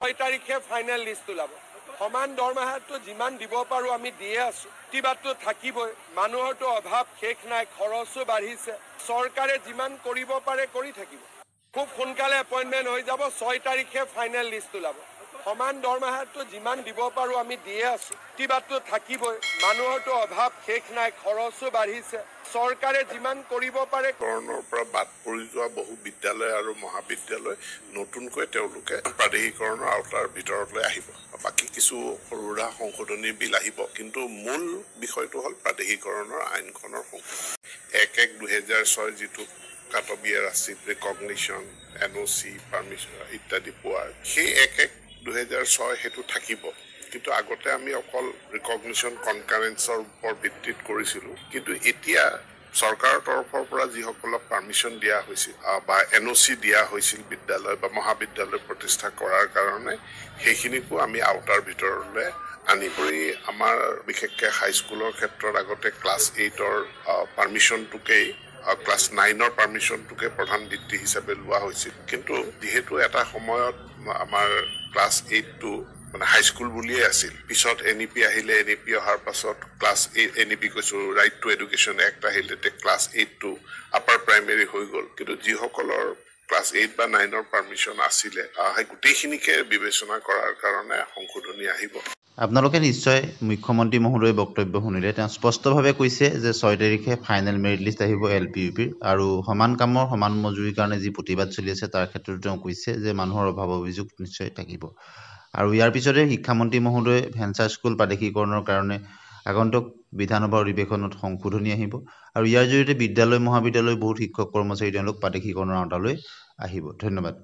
6 তাৰিখে final list ওলাব সমান দৰমহাটো যিমান দিব পাৰো আমি দিয়ে আছো প্ৰতিবাদটো থাকিবই মানুহৰটো অভাৱ শেষ নাই খৰচো বাঢ়িছে চৰকাৰে যিমান কৰিব পাৰে কৰি থাকিব খুব সোনকালে এপইন্টমেন্ট হৈ যাব 6 তাৰিখে ফাইনেল লিষ্ট ওলাব সমান দৰমহাটো যিমান দিব পাৰো আমি দিয়ে আছো প্ৰতিবাদটো থাকিবই মানুহৰটো অভাৱ শেষ নাই খৰচো বাঢ়িছে চৰকাৰে যিমান কৰিব পাৰে কৰণৰ পৰা বাদ পৰি যোৱা বহু বিদ্যালয় আৰু মহাবিদ্যালয় নতুনকৈ তেওঁলোকে প্ৰাদেশিকৰণৰ আওতাৰ ভিতৰলৈ আহিব বাকি কিছু সৰুৰা সংশোধনী বিল আহিব কিন্তু মূল বিষয়টো হ'ল প্ৰাদেশিকৰণৰ আইনখনৰ সংশোধন 1-1-2006 যিটো কাটবিয়াৰ আছিল ৰিকগনিশ্যন NOC পাৰমিশন ইত্যাদি পোৱাৰ সেই 1-1-2006 হেতু থাকিব কিন্তু আগতে আমি অকল ৰিকগনিশ্যন কনকাৰেন্সৰ ওপৰত ভিত্তিত কৰিছিলো কিন্তু এতিয়া চৰকাৰৰ তৰফৰ পৰা যিসকলক পাৰমিশন দিয়া হৈছিল বা NOC দিয়া হৈছিল বিদ্যালয় বা মহাবিদ্যালয় প্ৰতিষ্ঠা কৰাৰ কাৰণে সেইখিনিকো আমি আওতাৰ ভিতৰলৈ আনি কৰি আমাৰ বিশেষকৈ হাইস্কুলৰ ক্ষেত্ৰত আগতে ক্লাছ 8ৰ পাৰমিশনটোকেই ক্লাছ 9ৰ পাৰমিশনটোকে প্ৰধান ভিত্তি হিচাপে লোৱা হৈছিল কিন্তু যিহেতু এটা সময়ত আমাৰ ক্লাছ 8টো মানে হাইস্কুল বুলিয়ে আছিল পিছত NEP আহিলে NEP অহাৰ পাছত ক্লাছ 8 NEP কৈছো ৰাইট টু এডুকেশ্যন এক্ট আহিলে তে ক্লাছ 8 টো আপাৰ প্ৰাইমেৰী হৈ গ'ল কিন্তু যিসকলৰ ক্লাছ 8 বা 9ৰ পাৰমিশন আছিলে সেই গোটেইখিনিকে বিবেচনা কৰাৰ কাৰণে সংশোধনী আহিব আপোনালোকে নিশ্চয় মুখ্যমন্ত্ৰী মহোদয়ৰ বক্তব্য শুনিলে তেওঁ স্পষ্টভাৱে কৈছে যে 6 তাৰিখে ফাইনেল মেৰিট লিষ্ট আহিব LPUPৰ আৰু সমান কামৰ সমান মজুৰিৰ কাৰণে যি প্ৰতিবাদ চলি আছে তাৰ ক্ষেত্ৰত তেওঁ কৈছে যে মানুহৰ অভাৱ অভিযোগ নিশ্চয় থাকিব আৰু ইয়াৰ পিছতে শিক্ষামন্ত্ৰী মহোদয়ে ভেঞ্চাৰ স্কুল প্ৰাদেশিকৰণৰ কাৰণে আগন্তুক বিধানসভাৰ অধিৱেশনত সংশোধনী আহিব আৰু ইয়াৰ জৰিয়তে বিদ্যালয় মহাবিদ্যালয় বহুত শিক্ষক কৰ্মচাৰী তেওঁলোক প্ৰাদেশিকৰণৰ আওতালৈ আহিব ধন্যবাদ